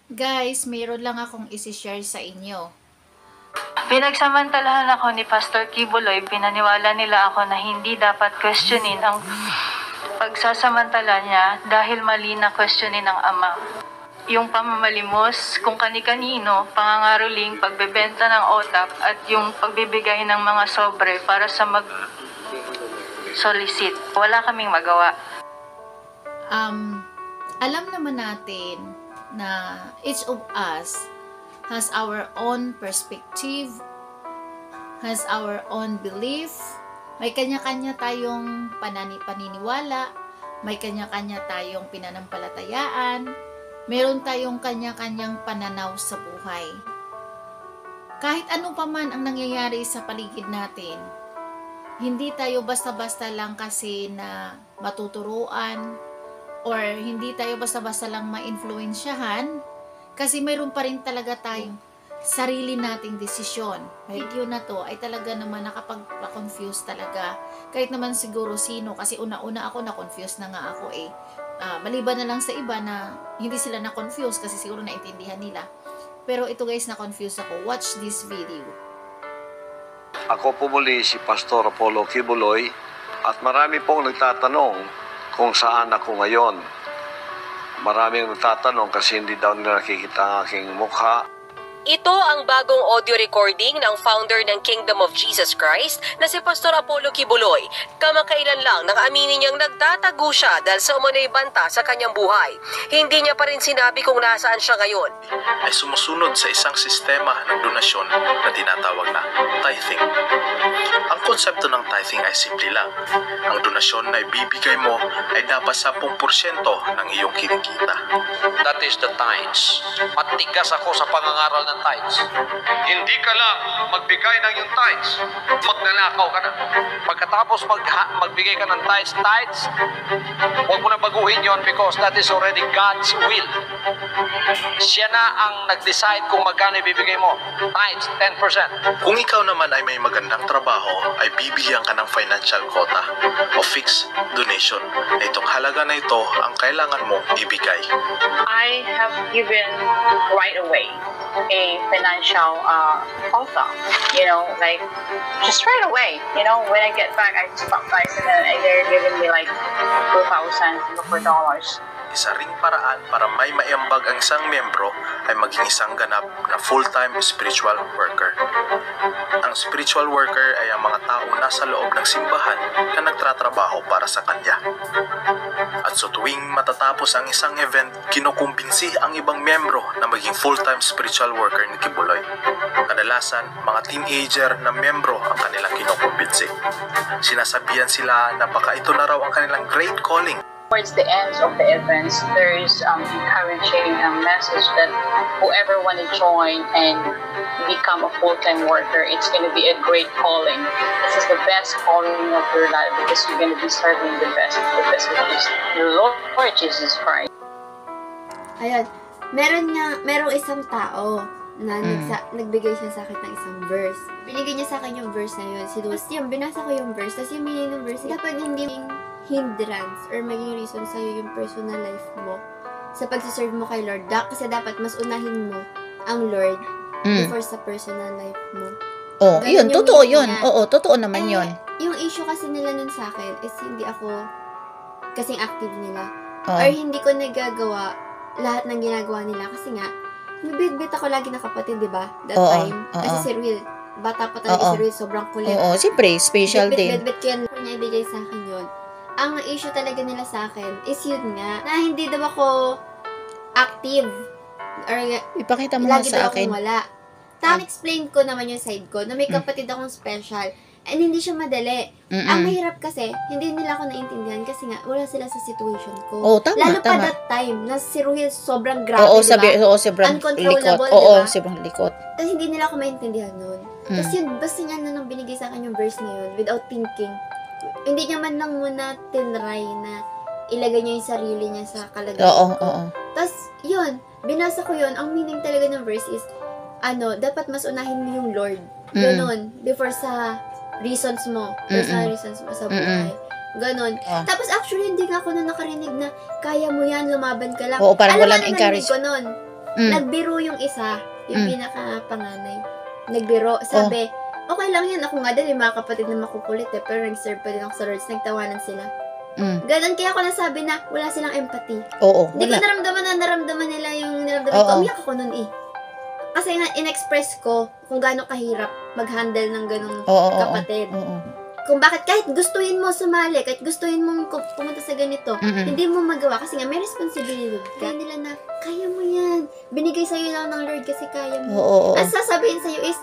Guys, mayroon lang akong isi-share sa inyo. Pinagsamantalahan ako ni Pastor Kibuloy, pinaniwala nila ako na hindi dapat questionin ang pagsasamantala niya dahil mali na questionin ng Ama. Yung pamamalimos, kung kani-kanino, pangangaroling, pagbebenta ng otak, at yung pagbibigay ng mga sobre para sa mag-solicit. Wala kaming magawa. Alam naman natin na each of us has our own perspective, has our own belief. May kanya-kanya tayong paniniwala, may kanya-kanya tayong pinanampalatayaan, meron tayong kanya-kanyang pananaw sa buhay. Kahit ano pa man ang nangyayari sa paligid natin, hindi tayo basta-basta lang kasi na matuturuan or hindi tayo basta-basta lang ma-influensyahan kasi mayroon pa rin talaga tayong sarili nating desisyon. Video na to ay talaga naman nakapag-confuse talaga. Kahit naman siguro sino, kasi una-una ako na-confuse na nga ako eh. Maliban na lang sa iba na hindi sila na-confuse kasi siguro naintindihan nila. Pero ito guys, na-confuse ako. Watch this video. Ako po muli si Pastor Apollo Kibuloy at marami pong nagtatanong kung saan ako ngayon. Maraming nagtatanong kasi hindi daw nila nakikita ang aking mukha. Ito ang bagong audio recording ng founder ng Kingdom of Jesus Christ na si Pastor Apollo Kibuloy. Kamakailan lang nang aminin niyang nagtatago siya dahil sa umano'y banta sa kanyang buhay. Hindi niya pa rin sinabi kung nasaan siya ngayon. Ay sumusunod sa isang sistema ng donasyon na tinatawag na tithing. Ang konsepto ng tithing ay simple lang. Ang donasyon na ibibigay mo ay dapat 10% ng iyong kinikita. That is the tithes. Matigas ako sa pangangaral ng tithes. Hindi ka lang magbigay ng yung tithes, magnanakaw ka na. Pagkatapos magbigay ka ng tithes, huwag mo na baguhin yon because that is already God's will. Siya na ang nag-decide kung magkano ibibigay mo. Tithes, 10%. Kung ikaw naman ay may magandang trabaho, ay bibigyan ka ng financial quota o fixed donation. Itong halaga na ito ang kailangan mo ibigay. I have given right away a financial quota, like just right away. When I get back, I just baptize and then they're giving me like $2,000 Singapore dollars. Isa ring paraan para may maiambag ang isang miyembro ay maging isang ganap na full-time spiritual worker. Ang spiritual worker ay ang mga taong nasa loob ng simbahan na nagtatrabaho para sa kanya. At sa tuwing matatapos ang isang event, kinukumbinsi ang ibang miyembro na maging full-time spiritual worker ni Kibuloy. Kadalasan, mga teenager na miyembro ang kanilang kinukumbinsi. Sinasabihan sila na baka ito na raw ang kanilang great calling. Towards the end of the events, there's encouraging a message that whoever want to join and become a full-time worker, it's going to be a great calling. This is the best calling of your life because you're going to be serving the best which is the Lord Jesus Christ. Ayun, merong isang tao na nagbigay siya sa akin ng isang verse. Binigay niya sa akin yung verse na yun. Tapos yung binasa ko yung verse, tapos yung meaning ng verse, dapat hindi hindrance or maging reason sa'yo yung personal life mo sa pagsiserve mo kay Lord. Kasi dapat mas unahin mo ang Lord before sa personal life mo. Oh, Ganun yun, totoo yun. niya. Oo, totoo naman yun. Yung issue kasi nila nun sa akin is hindi ako kasing active nila. Oo. Or hindi ko nagagawa lahat ng ginagawa nila. Kasi nga, nabit-bit ako lagi na kapatid, di ba? That Oo, time. oo. Kasi si Ruel, bata pa talaga Oo. si Ruel, sobrang kulit. Oo, siyempre, special din. Bit-bit ko yan. Kung niya ibigay sa akin yun. Ang issue talaga nila sa akin is yun nga, na hindi daw ako active. Or Ipakita mo nga lagi sa daw akin. akong wala. explain ko naman yung side ko, na may kapatid akong special. And hindi siya madali. Ang mahirap kasi, hindi nila ako naintindihan kasi nga, wala sila sa situation ko. Oo, tama, Lalo pa tama. that time, na si Ruhil sobrang grabe, Oo, diba? sobrang Uncontrollable, likot. Oo, diba? sobrang likot. Tapos hindi nila ako maintindihan nun. Tapos yun, basta niya na nang binigay sa akin yung verse na yun, without thinking, hindi niya man lang muna tinry na ilagay niya yung sarili niya sa kalagayan Oo, ko. oo. Tapos, yun, binasa ko yun, ang meaning talaga ng verse is, dapat mas unahin mo yung Lord. Ganon, before sa reasons mo, personal reasons mo sa buhay. Ganon. Tapos actually, hindi nga ako na nakarinig na, kaya mo yan, lumaban ka lang. Oo, parang Alam walang mo, encourage. narinig ko nun. Nagbiro yung isa, yung pinaka-panganay. Nagbiro. Sabi, okay lang yan. Ako nga din, yung mga kapatid na makukulit pero nag-serve pa din ako sa Lords. Nagtawanan sila. Ganon, kaya ako nasabi na wala silang empathy. Oo, Hindi ko wala. naramdaman nila yung naramdaman ko. Umiyak ako nun eh. Kasi nga, in-express ko kung gaano kahirap mag-handle ng ganong kapatid. Kung bakit kahit gustuin mo sumali, kahit gustuin mong pumunta sa ganito, hindi mo magawa kasi nga may responsibility ka. Nila na, kaya mo yan. Binigay sa'yo lang ng Lord kasi kaya mo. At sasabihin sa'yo is,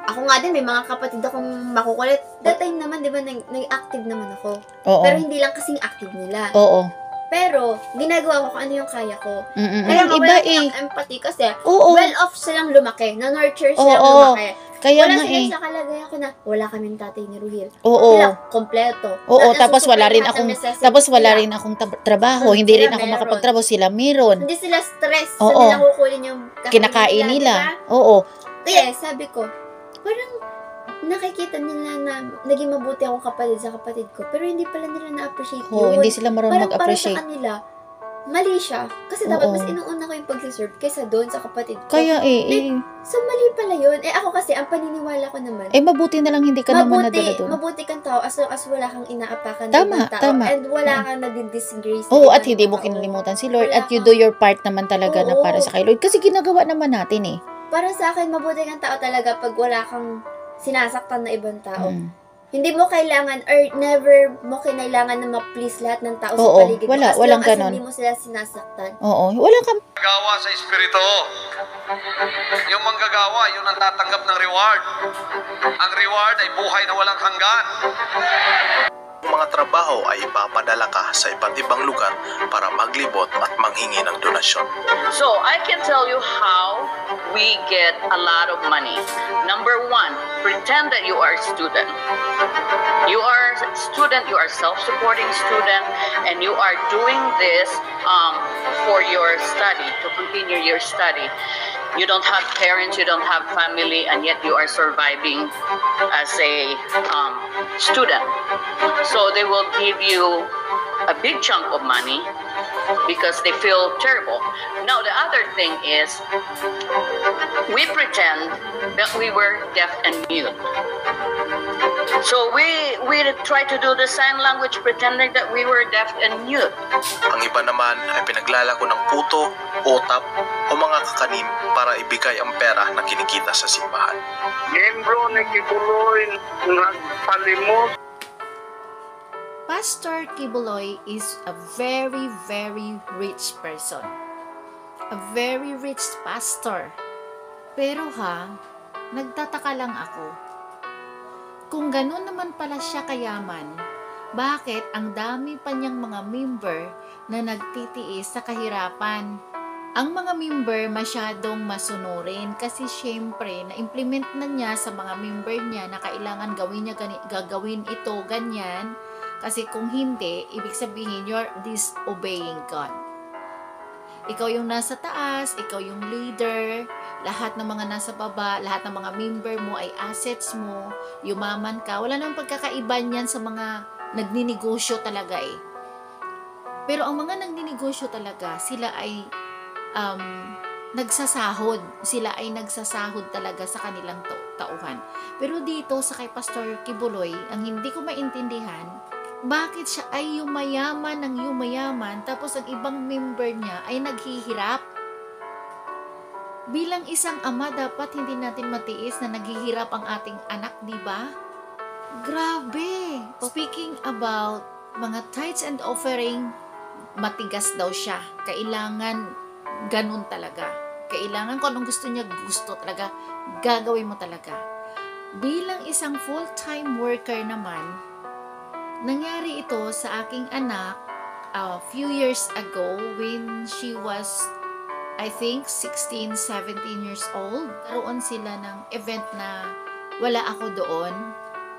ako nga din, may mga kapatid akong makukulit. That time naman, di ba, nag-active naman ako. Pero hindi lang kasing active nila. Pero, ginagawa ko kung ano yung kaya ko. Kaya nga, wala silang empathy kasi well-off silang lumaki. Na-nurture silang lumaki. Kaya wala nga sila sa kalagayan ko na wala kaming tatay ni Ruhil. Oo. Sila, kompleto. Tapos wala rin akong trabaho. Hindi rin ako meron. makapagtrabaho. Sila meron. Hindi sila stress sa nilang kukunin yung Kinakain nila. Diba? Kaya sabi ko, parang nakikita nila na naging mabuti akong kapatid sa kapatid ko. Pero hindi pala nila na-appreciate yun. Hindi sila marunong mag-appreciate. Parang para sa kanila, mali siya. Kasi dapat mas inuuna ko yung pag-serve kaysa doon sa kapatid ko. Kaya So, mali pala yun. Ako kasi, ang paniniwala ko naman, mabuti na lang hindi ka naman nadala doon. mabuti kang tao as long as wala kang inaapakan Tama, ng tao. tama. And wala kang nadidisgrace. At hindi mo kinalimutan si Lord. At you do your part naman talaga na para sa kay Lord. Kasi ginagawa naman natin Para sa akin, mabuti kang tao talaga pag wala kang sinasaktan na ibang tao. Hindi mo kailangan or never mo kinailangan na ma-please lahat ng tao sa paligid mo. Walang as ganon. hindi mo sila sinasaktan. Wala kang Manggagawa sa Espiritu. Yung manggagawa, yun ang tatanggap ng reward. Ang reward ay buhay na walang hanggan. Ang mga trabaho ay ipapadala ka sa iba't ibang lugar para maglibot at manghingi ng donasyon. So, I can tell you how we get a lot of money. Number one, pretend that you are a student. You are a student, you are self-supporting student, and you are doing this for your study, to continue your study. You don't have parents, you don't have family, and yet you are surviving as a student. So they will give you a big chunk of money because they feel terrible. Now, the other thing is, we pretend that we were deaf and mute. So we try to do the sign language pretending that we were deaf and mute. Ang iba naman ay pinaglalako ng puto, otap o mga kakanin para ibigay ang pera na kinikita sa simbahan. Miyembro ng Kibuloy nagpalimot. Pastor Kibuloy is a very, very rich person. A very rich pastor. Pero nagtataka lang ako. Kung ganun naman pala siya kayaman, bakit ang dami pa niyang mga member na nagtitiis sa kahirapan? Ang mga member masyadong masunurin kasi syempre na-implement na niya sa mga member niya na kailangan gagawin ito ganyan. Kasi kung hindi, ibig sabihin you're disobeying God. Ikaw yung nasa taas, ikaw yung leader, lahat ng mga nasa baba, lahat ng mga member mo ay assets mo, yumaman ka. Wala namang pagkakaiba niyan sa mga nagninegosyo talaga Pero ang mga nagninegosyo talaga, sila ay nagsasahod. Sila ay nagsasahod talaga sa kanilang tauhan. Pero dito sa kay Pastor Kibuloy, ang hindi ko maintindihan, bakit siya ay yumayaman ng yumayaman tapos ang ibang member niya ay naghihirap? Bilang isang ama, dapat hindi natin matiis na naghihirap ang ating anak, di ba? Grabe! Speaking about mga tithes and offering, matigas daw siya. Kailangan ganun talaga. Kailangan kung anong gusto niya, gusto talaga. Gagawin mo talaga. Bilang isang full-time worker naman, nangyari ito sa aking anak a few years ago when she was, I think, 16, 17 years old. Karoon sila ng event na wala ako doon.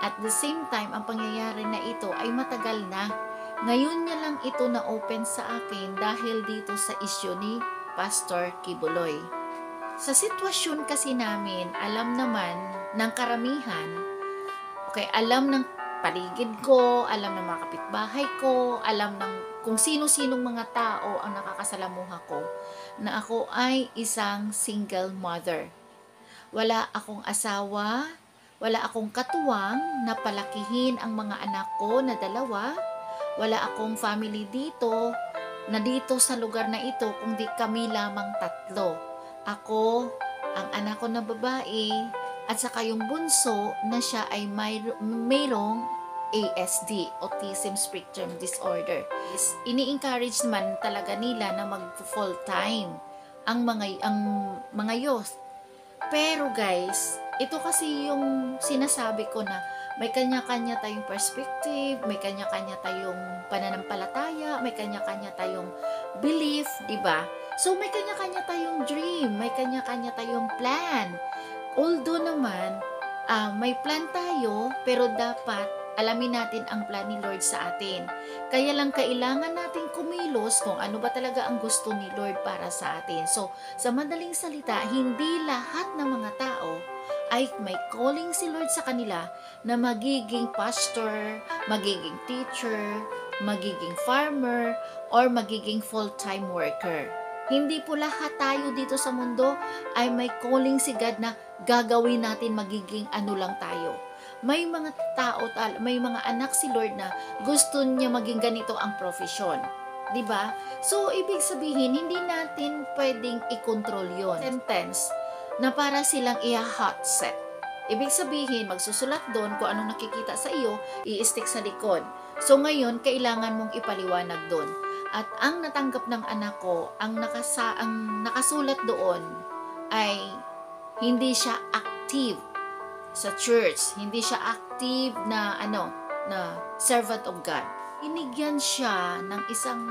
At the same time, ang pangyayari na ito ay matagal na. Ngayon niya lang ito na-open sa akin dahil dito sa issue ni Pastor Kibuloy. Sa sitwasyon kasi namin, alam naman ng karamihan, alam ng paligid ko, alam ng mga kapitbahay ko, alam ng kung sino-sinong mga tao ang nakakasalamuha ko, na ako ay isang single mother. Wala akong asawa, wala akong katuwang na palakihin ang mga anak ko na 2, wala akong family dito, na dito sa lugar na ito, kundi kami lamang 3. Ako, ang anak ko na babae, at saka yung bunso na siya ay mayroong ASD, Autism Spectrum Disorder. Ini-encourage naman talaga nila na mag-full time ang mga youth. Pero guys, ito kasi yung sinasabi ko na may kanya-kanya tayong perspective, may kanya-kanya tayong pananampalataya, may kanya-kanya tayong belief, di ba? So may kanya-kanya tayong dream, may kanya-kanya tayong plan. Although naman, may plan tayo, pero dapat alamin natin ang plan ni Lord sa atin. Kaya lang kailangan natin kumilos kung ano ba talaga ang gusto ni Lord para sa atin. So, sa madaling salita, hindi lahat ng mga tao ay may calling si Lord sa kanila na magiging pastor, magiging teacher, magiging farmer, or magiging full-time worker. Hindi po lahat tayo dito sa mundo ay may calling si God na gagawin natin magiging ano lang tayo. May mga tao, may mga anak si Lord na gusto niya maging ganito ang profesyon. Diba? So, ibig sabihin, hindi natin pwedeng i-control yon. Sentence na para silang i-hot set. Ibig sabihin, magsusulat doon kung anong nakikita sa iyo, i-stick sa likod. So, ngayon, kailangan mong ipaliwanag doon. At ang natanggap ng anak ko, ang nakasulat doon ay hindi siya active sa church, hindi siya active na na servant of God. Inigyan siya ng isang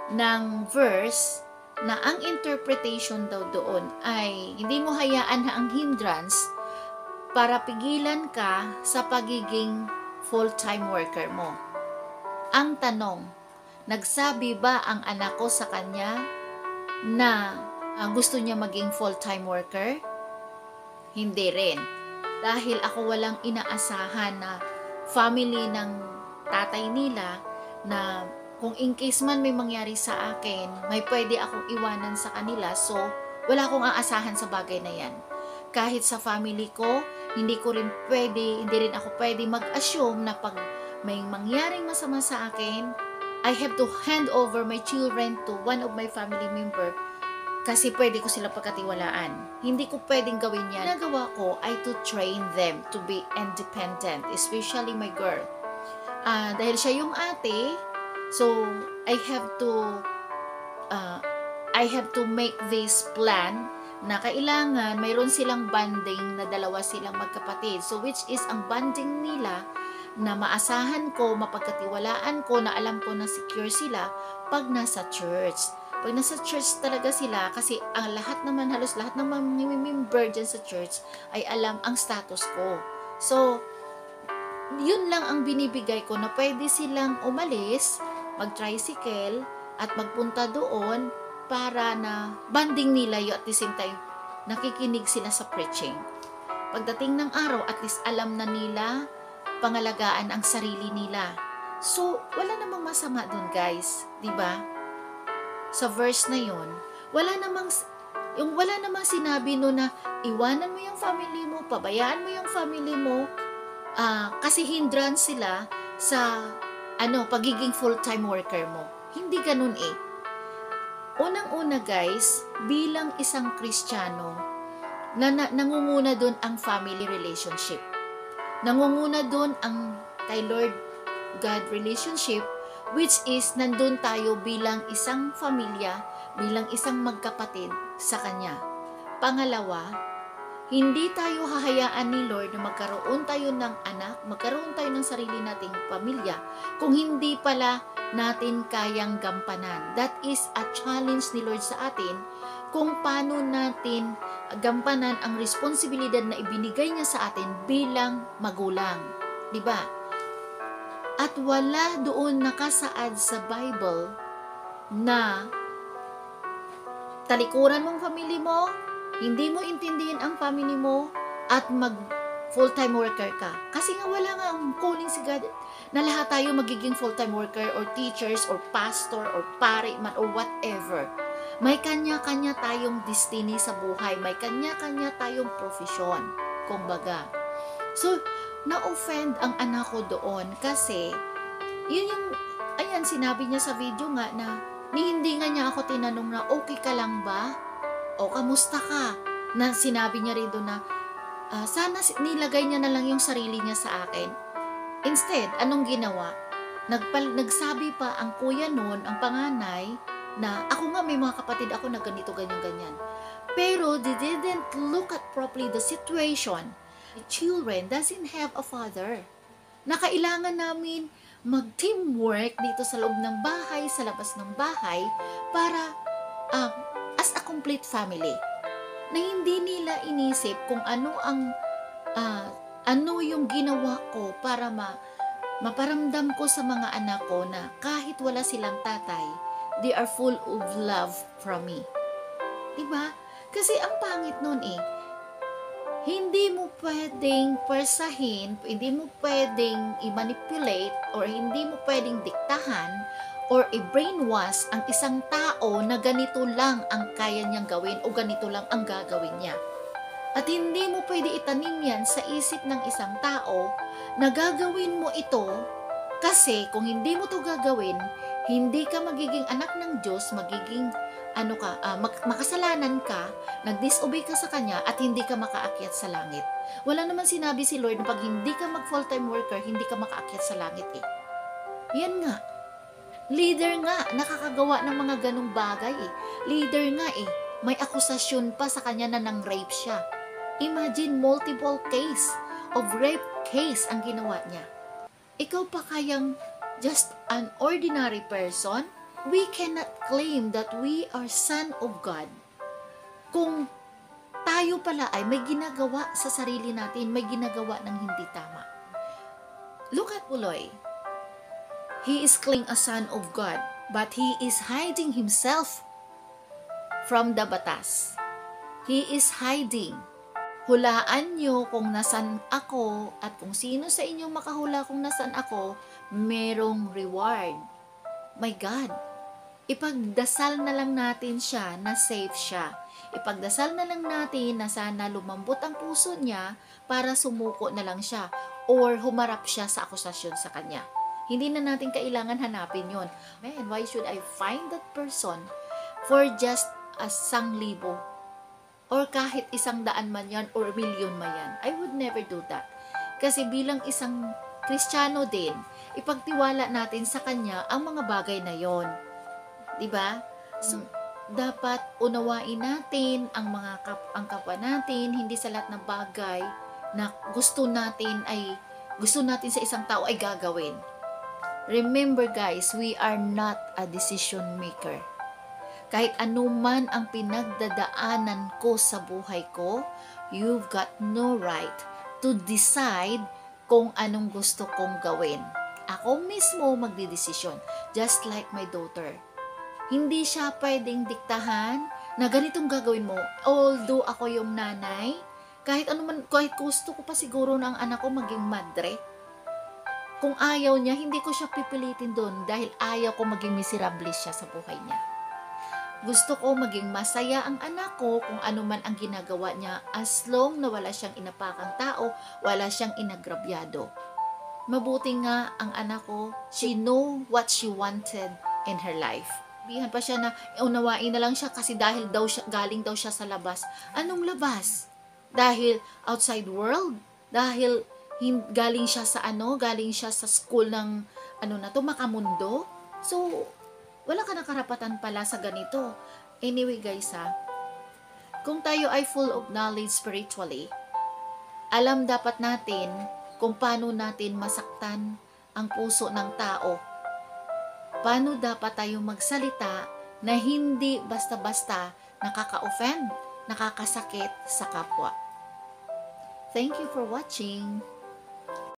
ng verse na ang interpretation daw doon ay hindi mo hayaan na ang hindrance para pigilan ka sa pagiging full-time worker mo. Ang tanong, nagsabi ba ang anak ko sa kanya na gusto niya maging full-time worker? Hindi rin. Dahil ako walang inaasahan na family ng tatay nila na kung in case man may mangyari sa akin, may pwede akong iwanan sa kanila. So, wala akong aasahan sa bagay na yan. Kahit sa family ko, hindi rin ako pwede mag-assume na pag may mangyaring masama sa akin, I have to hand over my children to one of my family member kasi pwede ko sila pagkatiwalaan. Hindi ko pwedeng gawin yan. Ginagawa ko ay to train them to be independent, especially my girl. Dahil siya yung ate, so I have to make this plan na kailangan mayroon silang bonding na 2 silang magkapatid. So which is ang bonding nila na maasahan ko, mapagkatiwalaan ko, na alam ko na secure sila pag nasa church. Pag nasa church talaga sila, kasi ang halos lahat ng mga member dyan sa church ay alam ang status ko. So, yun lang ang binibigay ko na pwede silang umalis, mag-tricycle, at magpunta doon para na banding nila yun at the same time nakikinig sila sa preaching. Pagdating ng araw, at least alam na nila pangalagaan ang sarili nila. So, wala namang masama doon, guys. Diba? Sa verse na yun, wala namang sinabi no na iwanan mo yung family mo, pabayaan mo yung family mo, kasi hindrance sila sa pagiging full-time worker mo. Hindi ganun eh. Unang-una guys, bilang isang Kristiyano, nangunguna doon ang family relationship. Nangunguna doon ang kay Lord God relationship, which is nandun tayo bilang isang pamilya, bilang isang magkapatid sa Kanya. Pangalawa, hindi tayo hahayaan ni Lord na magkaroon tayo ng anak, magkaroon tayo ng sarili nating pamilya, kung hindi pala natin kayang gampanan. That is a challenge ni Lord sa atin, kung paano natin gampanan ang responsibilidad na ibinigay niya sa atin bilang magulang. Diba? At wala doon nakasaad sa Bible na talikuran mong family mo, hindi mo intindihin ang family mo, at full-time worker ka. Kasi nga wala nga ang calling si God na lahat tayo magiging full-time worker or teachers or pastor or pare man or whatever. May kanya-kanya tayong destiny sa buhay. May kanya-kanya tayong profesyon. Kumbaga. So, na-offend ang anak ko doon kasi yun yung, ayan, sinabi niya sa video nga na hindi nga niya ako tinanong na okay ka lang ba? O kamusta ka? Na sinabi niya rin doon na sana nilagay niya na lang yung sarili niya sa akin. Instead, anong ginawa? Nagsabi pa ang kuya noon, ang panganay, na ako nga may mga kapatid ako na ganito, ganyan. Pero they didn't look at properly the situation. The children doesn't have a father. Na kailangan namin mag-teamwork dito sa loob ng bahay, sa labas ng bahay, para as a complete family. Na hindi nila inisip kung ano ang ano yung ginawa ko para maparamdam ko sa mga anak ko na kahit wala silang tatay, they are full of love from me. Diba? Kasi ang pangit nun hindi mo pwedeng persahin, hindi mo pwedeng i-manipulate, or hindi mo pwedeng diktahan, or i-brainwash ang isang tao na ganito lang ang kaya niyang gawin o ganito lang ang gagawin niya. At hindi mo pwede itanim yan sa isip ng isang tao na gagawin mo ito kasi kung hindi mo to gagawin, hindi ka magiging anak ng Diyos, magiging makasalanan ka, nag-disobey ka sa Kanya at hindi ka makaakyat sa langit. Wala naman sinabi si Lord na pag hindi ka mag-full-time worker, hindi ka makaakyat sa langit Yan nga. Leader nga, nakakagawa ng mga ganong bagay Leader nga may akusasyon pa sa kanya na nang-rape siya. Imagine multiple case of rape case ang ginawa niya. Ikaw pa kayang just an ordinary person? We cannot claim that we are son of God kung tayo pala ay may ginagawa sa sarili natin, may ginagawa ng hindi tama. Look at Puloy. He is claiming a son of God, but he is hiding himself from the batas. He is hiding. Hulaan nyo kung nasan ako at kung sino sa inyo makahula kung nasan ako, merong reward. My God, ipagdasal na lang natin siya na safe siya. Ipagdasal na lang natin na sana lumambot ang puso niya para sumuko na lang siya or humarap siya sa akusasyon sa kanya. Hindi na natin kailangan hanapin yon. Man, why should I find that person for just 1,000 or kahit 100 man yan or 1,000,000 man yan? I would never do that. Kasi bilang isang Kristiyano din, ipagtiwala natin sa Kanya ang mga bagay na yon. Diba? So, dapat unawain natin ang ang kapwa natin, hindi sa lahat ng bagay na gusto natin sa isang tao ay gagawin. Remember guys, we are not a decision maker. Kahit anuman ang pinagdadaanan ko sa buhay ko, you've got no right to decide kung anong gusto kong gawin. Ako mismo magdidesisyon, just like my daughter. Hindi siya pwedeng diktahan na ganitong gagawin mo. Although ako yung nanay, kahit gusto ko pa siguro na ang anak ko maging madre. Kung ayaw niya, hindi ko siya pipilitin doon dahil ayaw ko maging miserable siya sa buhay niya. Gusto ko maging masaya ang anak ko kung ano man ang ginagawa niya as long na wala siyang inapakang tao, wala siyang inagrabyado. Mabuti nga ang anak ko, she know what she wanted in her life. Bihan pa siya na unawain na lang siya kasi dahil galing daw siya sa labas. Anong labas? Dahil outside world? Dahil galing siya sa school ng Makamundo? So, wala ka na karapatan pala sa ganito. Anyway guys kung tayo ay full of knowledge spiritually, alam dapat natin kung paano natin masaktan ang puso ng tao. Paano dapat tayo magsalita na hindi basta-basta nakaka-offend, nakakasakit sa kapwa. Thank you for watching.